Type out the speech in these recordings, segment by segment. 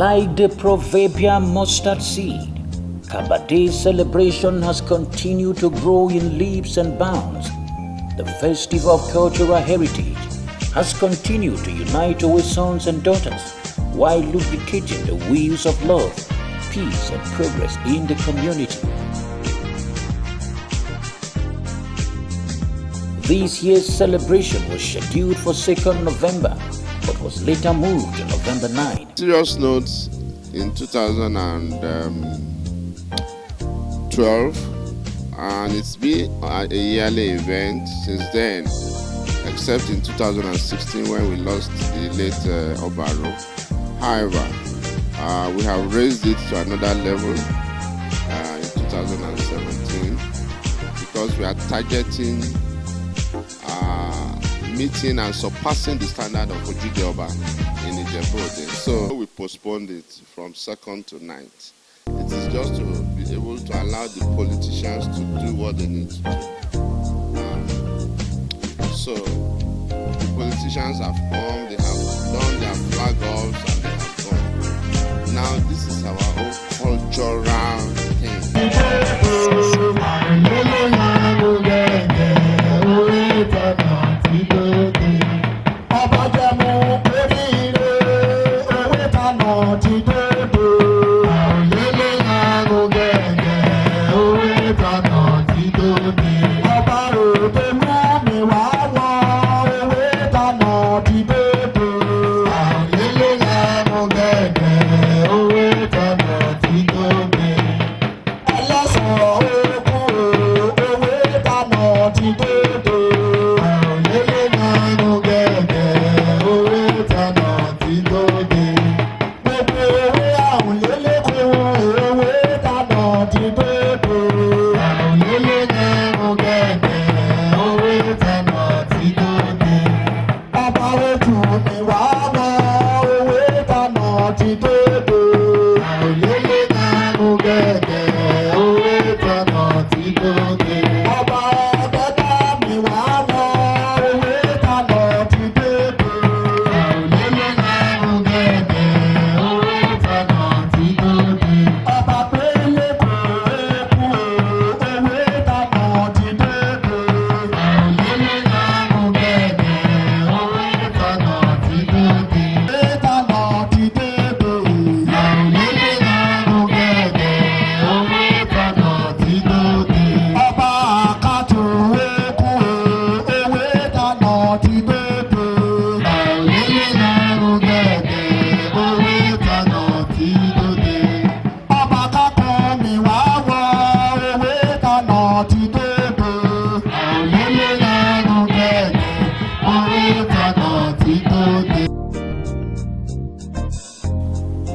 Like the proverbial mustard seed, Kabba Day's celebration has continued to grow in leaps and bounds. The festival of cultural heritage has continued to unite our sons and daughters while lubricating the wheels of love, peace and progress in the community. This year's celebration was scheduled for 2nd November but was later moved to November 9. Serious notes, in 2012, and it's been a yearly event since then, except in 2016 when we lost the late Obaro. However, we have raised it to another level in 2017 because we are targeting meeting and surpassing the standard of Ojide Oba in Ijebu-Ode. So we postponed it from 2nd to 9th. It is just to be able to allow the politicians to do what they need to do. So the politicians have come, they have done their flag offs and they have gone. Now this is our own cultural thing.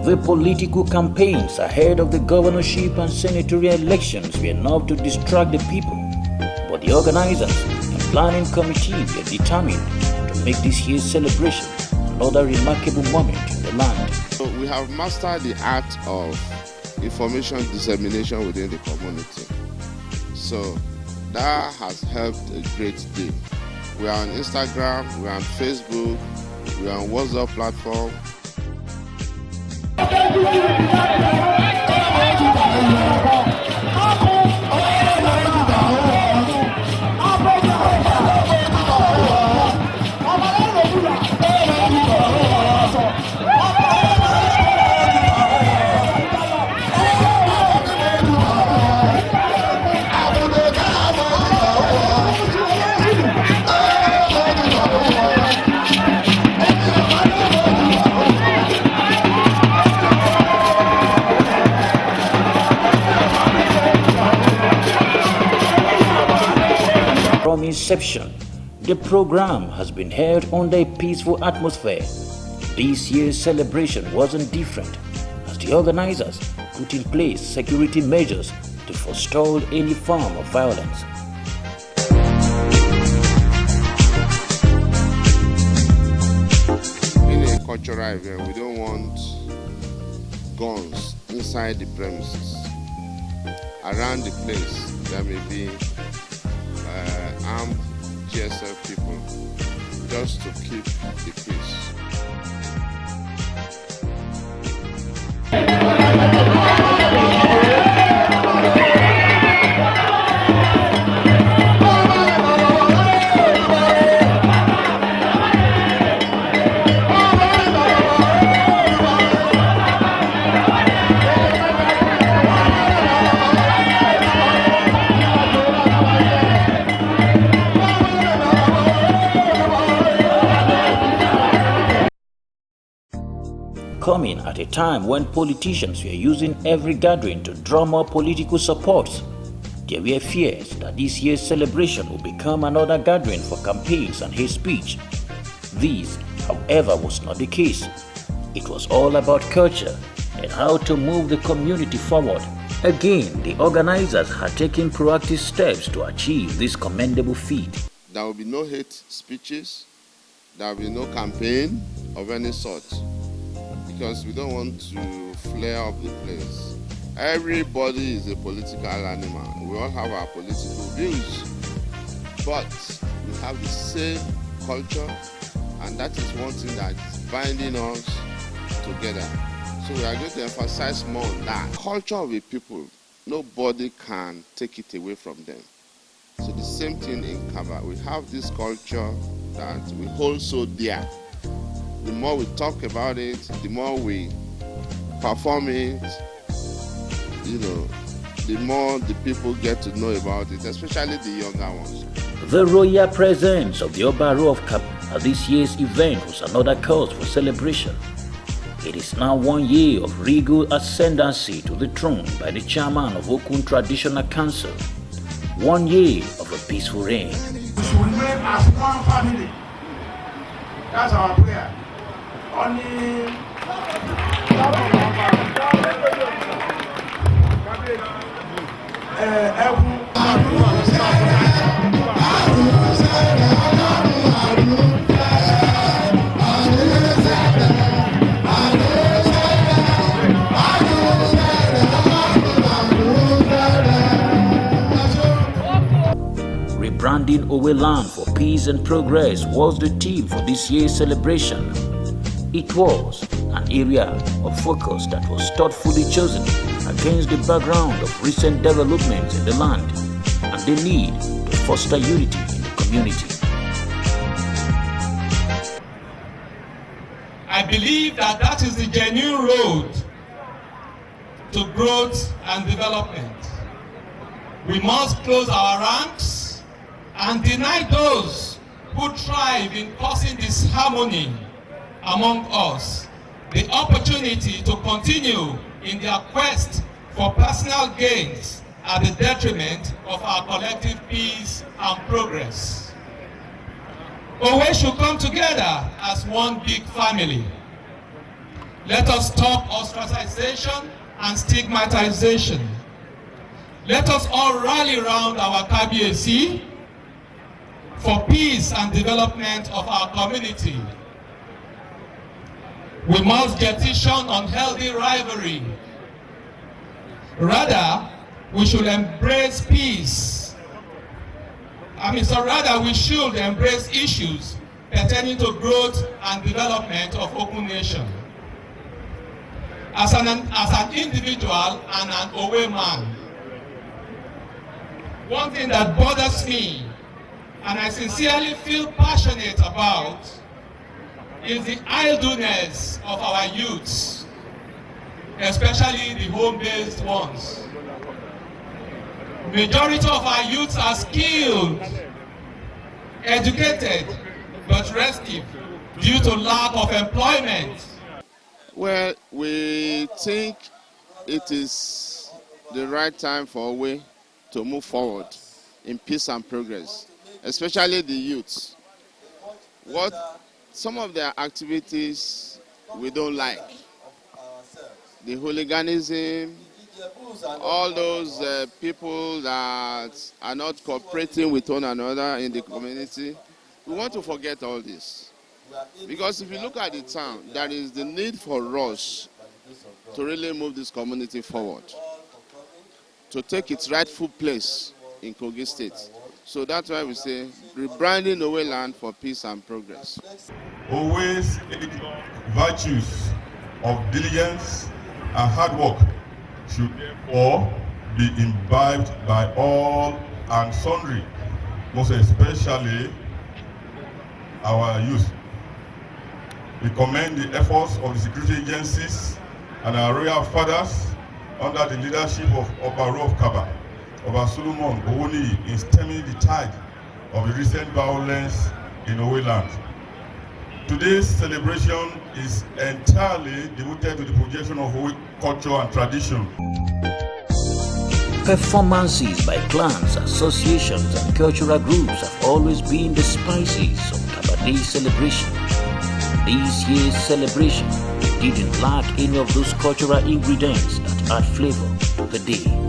The political campaigns ahead of the governorship and senatorial elections were enough to distract the people, but the organizers and planning committee were determined to make this year's celebration another remarkable moment in the land. So we have mastered the art of information dissemination within the community. So that has helped a great deal. We are on Instagram, we are on Facebook, we are on WhatsApp platform. From inception, the program has been held under a peaceful atmosphere. This year's celebration wasn't different, as the organizers put in place security measures to forestall any form of violence. In a cultural event, we don't want guns inside the premises. Around the place, there may be armed GSF people just to keep the peace. coming at a time when politicians were using every gathering to drum up political support. There were fears that this year's celebration would become another gathering for campaigns and hate speech. This, however, was not the case. It was all about culture and how to move the community forward. Again, the organizers had taken proactive steps to achieve this commendable feat. There will be no hate speeches. There will be no campaign of any sort, because we don't want to flare up the place. Everybody is a political animal. We all have our political views, but we have the same culture, and that is one thing that is binding us together. So we are going to emphasize more on that. Culture of a people, nobody can take it away from them. So the same thing in Kabba. We have this culture that we hold so dear. The more we talk about it, the more we perform it, the more the people get to know about it, especially the younger ones. The royal presence of the Obaro of Kabba at this year's event was another cause for celebration. It is now 1 year of regal ascendancy to the throne by the chairman of Okun Traditional Council. 1 year of a peaceful reign. We should remain as one family. That's our prayer. Rebranding Owe Land for Peace and Progress was the theme for this year's celebration. It was an area of focus that was thoughtfully chosen against the background of recent developments in the land and the need to foster unity in the community. I believe that is the genuine road to growth and development. We must close our ranks and deny those who thrive in causing disharmony among us the opportunity to continue in their quest for personal gains at the detriment of our collective peace and progress. But we should come together as one big family. Let us stop ostracization and stigmatization. Let us all rally around our KBAC for peace and development of our community. We must jettison unhealthy rivalry. Rather, we should embrace peace. We should embrace issues pertaining to growth and development of Okun Nation. As an individual and an Owe man, one thing that bothers me and I sincerely feel passionate about is the idleness of our youths, especially the home-based ones. Majority of our youths are skilled, educated, but restive due to lack of employment. Well, we think it is the right time for Owe to move forward in peace and progress, especially the youths. Some of their activities we don't like. The hooliganism, all those people that are not cooperating with one another in the community. We want to forget all this. Because if you look at the town, there is the need for us to really move this community forward, to take its rightful place in Kogi State. So that's why we say rebranding Owe Land for peace and progress. Always virtues of diligence and hard work should therefore be imbibed by all and sundry, most especially our youth. We commend the efforts of the security agencies and our royal fathers under the leadership of Obaro of Kabba, Oba Solomon Owoni, in stemming the tide of the recent violence in Owe Land. Today's celebration is entirely devoted to the projection of Owe culture and tradition. Performances by clans, associations, and cultural groups have always been the spices of Kabba Day celebration. This year's celebration didn't lack any of those cultural ingredients that add flavor to the day.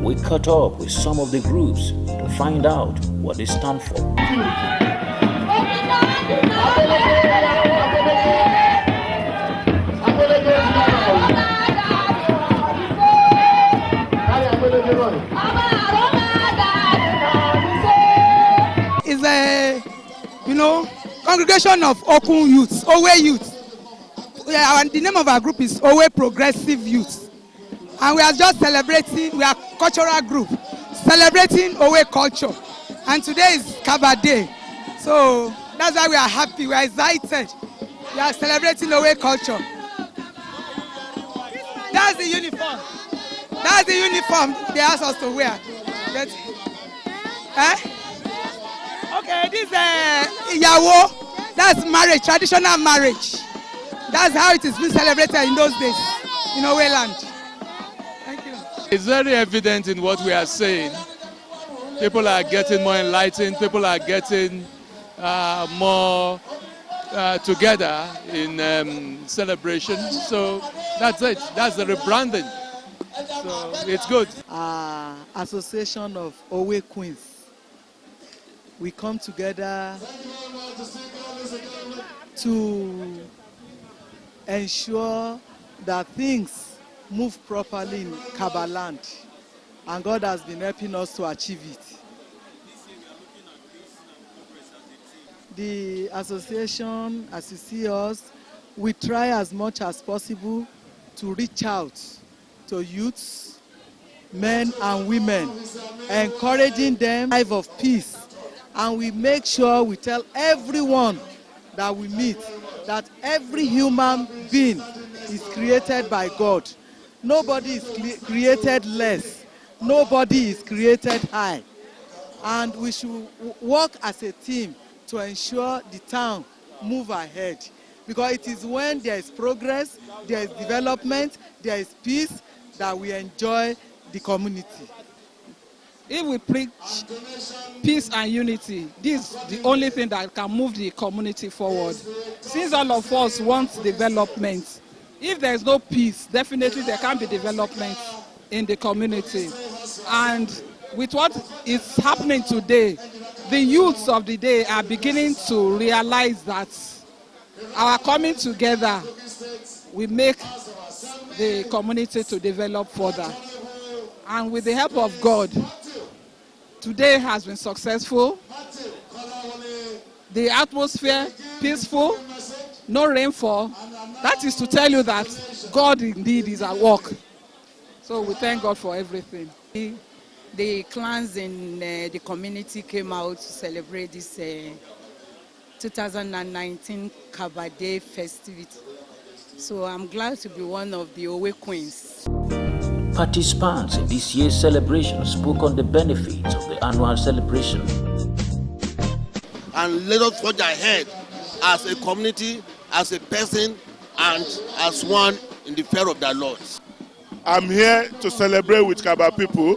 We caught up with some of the groups to find out what they stand for. It's a, congregation of Okun youths, Owe youth. The name of our group is Owe Progressive Youth. And we are just celebrating, we are cultural group, celebrating Owe culture. And today is Kabba Day. So that's why we are happy, we are excited. We are celebrating Owe culture. That's the uniform. That's the uniform they asked us to wear. Okay, this is Iyawo. That's marriage, traditional marriage. That's how it is being celebrated in those days, in Owe land. Thank you. It's very evident in what we are saying. People are getting more enlightened. People are getting more together in celebration. So that's it. That's the rebranding. So it's good. Association of Owe Queens. We come together to ensure that things move properly in Kabba land, and God has been helping us to achieve it. The association, as you see us, we try as much as possible to reach out to youths, men and women, encouraging them life of peace, and we make sure we tell everyone that we meet that every human being is created by God. Nobody is created less. Nobody is created high. And we should work as a team to ensure the town move ahead. Because it is when there is progress, there is development, there is peace, that we enjoy the community. If we preach peace and unity, this is the only thing that can move the community forward. Since all of us want development, if there is no peace, definitely there can't be development in the community. And with what is happening today, the youths of the day are beginning to realize that our coming together will make the community to develop further. And with the help of God, today has been successful. the atmosphere peaceful, no rainfall. That is to tell you that God indeed is at work. So we thank God for everything. The clans in the community came out to celebrate this 2019 Kabba Day festivity. So I'm glad to be one of the Owe Queens. Participants in this year's celebration spoke on the benefits of the annual celebration. And let us forge ahead as a community, as a person, and as one in the fear of the Lord. I'm here to celebrate with Kabba people,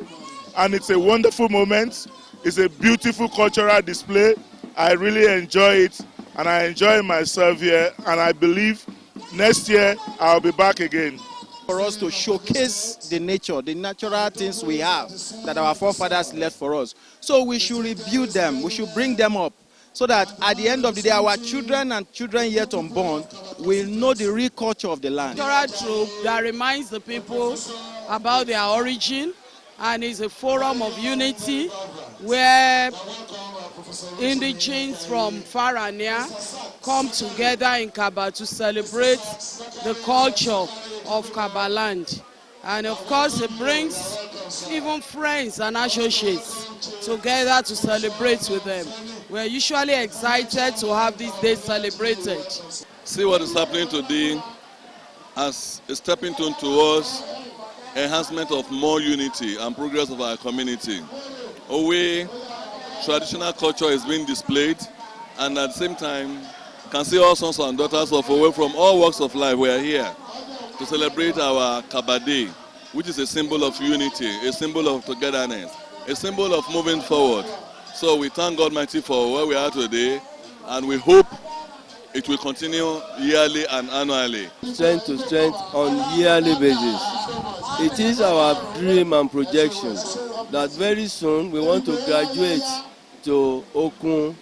and it's a wonderful moment. It's a beautiful cultural display. I really enjoy it, and I enjoy myself here, and I believe next year I'll be back again. For us to showcase the nature, the natural things we have that our forefathers left for us. So we should rebuild them, we should bring them up, so that at the end of the day, our children and children yet unborn will know the real culture of the land. Cultural trope that reminds the people about their origin, and is a forum of unity where indigenes from far and near come together in Kabba to celebrate the culture of Kabba land. And of course, it brings even friends and associates together to celebrate with them. We're usually excited to have this day celebrated. See what is happening today as a stepping stone towards enhancement of more unity and progress of our community. Owe traditional culture is being displayed, and at the same time, can see all sons and daughters of Owe from all walks of life. We are here to celebrate our Kabba Day, which is a symbol of unity, a symbol of togetherness, a symbol of moving forward. So we thank God Almighty for where we are today, and we hope it will continue yearly and annually. Strength to strength on yearly basis. It is our dream and projection that very soon we want to graduate to Okun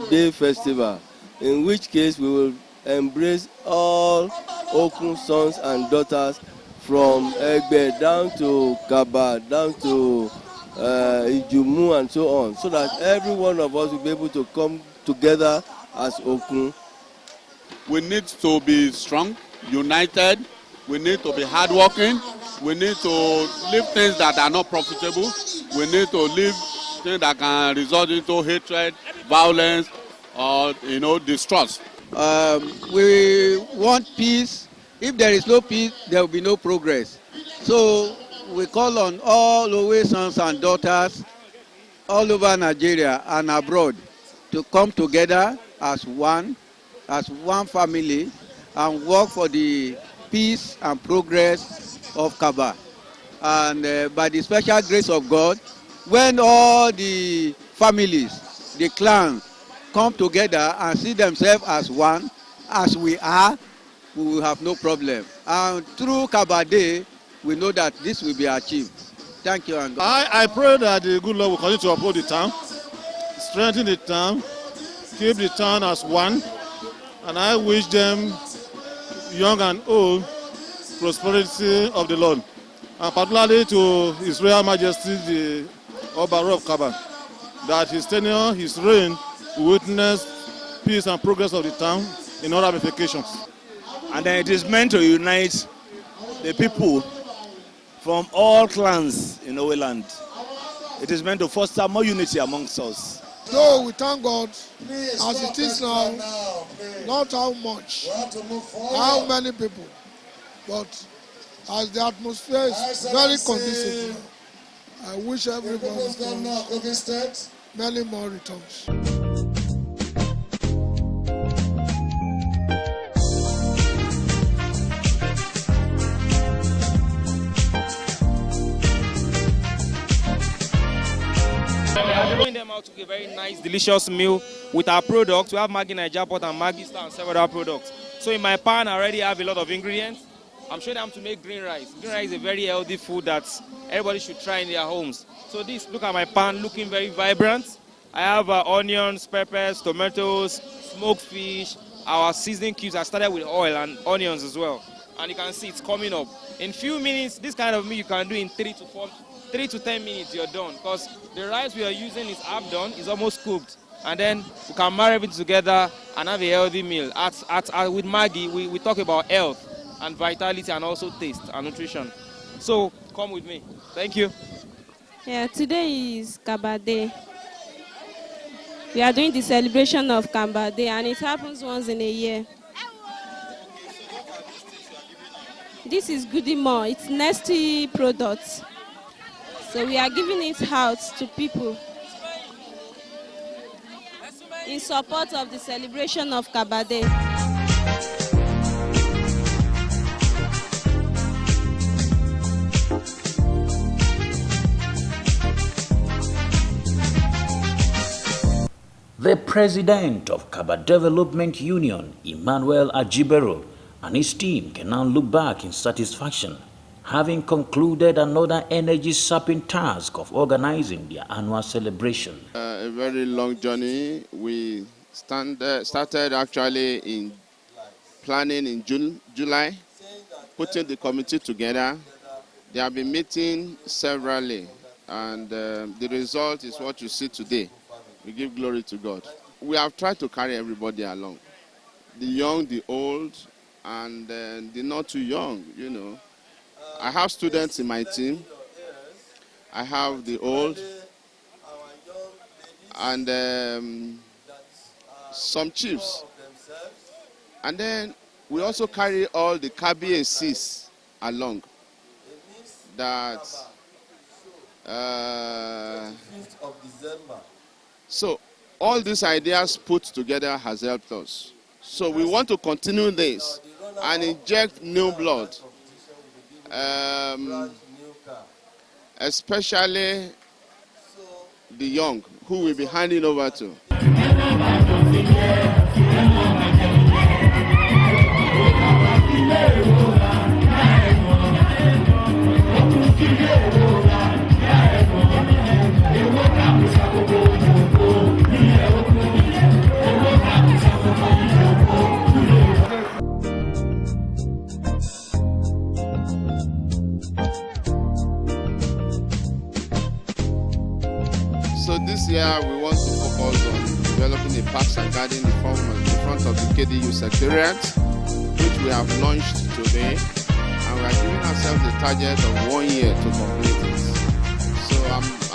Day Festival, in which case we will embrace all Okun sons and daughters from Egbe down to Kabba, down to Ijumu and so on, so that every one of us will be able to come together as Okun. We need to be strong, united. We need to be hardworking. We need to leave things that are not profitable. We need to leave things that can result into hatred, violence, or distrust. We want peace. If there is no peace, there will be no progress. So we call on all Owe sons and daughters all over Nigeria and abroad to come together as one family, and work for the peace and progress of Kabba. And by the special grace of God, when all the families, the clans, come together and see themselves as one, as we are, we will have no problem. And through Kabba Day, we know that this will be achieved. Thank you. And I pray that the good Lord will continue to uphold the town, strengthen the town, keep the town as one. And I wish them, young and old, prosperity of the Lord. And particularly to His Royal Majesty, the Obaro of Kabba, that his tenure, his reign, will witness peace and progress of the town in all ramifications. And it is meant to unite the people from all clans in Owe land. It is meant to foster more unity amongst us. Though we thank God, as it is now, not how much, how many people, but as the atmosphere is very conducive now, I wish everyone many more returns. Bring them out to a very nice, delicious meal with our products. We have Maggi Naija Pot and Maggi Star and several other products. So in my pan, I already have a lot of ingredients. I'm showing them to make green rice. Green rice is a very healthy food that everybody should try in their homes. So look at my pan, looking very vibrant. I have onions, peppers, tomatoes, smoked fish, our seasoning cubes. I started with oil and onions as well. And you can see it's coming up. In few minutes, this kind of meal you can do in 3 to 10 minutes, you're done. Because the rice we are using is half done, it's almost cooked. and then we can marry everything together and have a healthy meal. With Maggie, we talk about health and vitality and also taste and nutrition. So come with me. Thank you. Yeah, today is Kabba Day. We are doing the celebration of Kabba Day, and it happens once in a year. This is Goodimo. It's Nesty products. So we are giving it out to people in support of the celebration of Kabba Day. The president of Kabba Development Union, Emmanuel Ajibero, and his team can now look back in satisfaction, having concluded another energy-sapping task of organizing their annual celebration. A very long journey. We started actually in planning in July, putting the committee together. They have been meeting severally, and the result is what you see today. We give glory to God. We have tried to carry everybody along, the young, the old, and the not too young, you know. I have students in my team. I have the old, and some chiefs. And then we also carry all the KBACs along. That 5th of December. So all these ideas put together has helped us. So we want to continue this and inject new blood, especially the young, who we'll be handing over to. So this year we want to focus on developing a parks and garden in front of the KDU Secretariat, which we have launched today, and we are giving ourselves a target of 1 year to complete it. So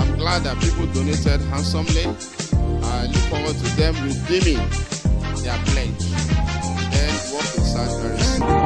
I'm glad that people donated handsomely. I look forward to them redeeming their pledge. Then work will start very soon.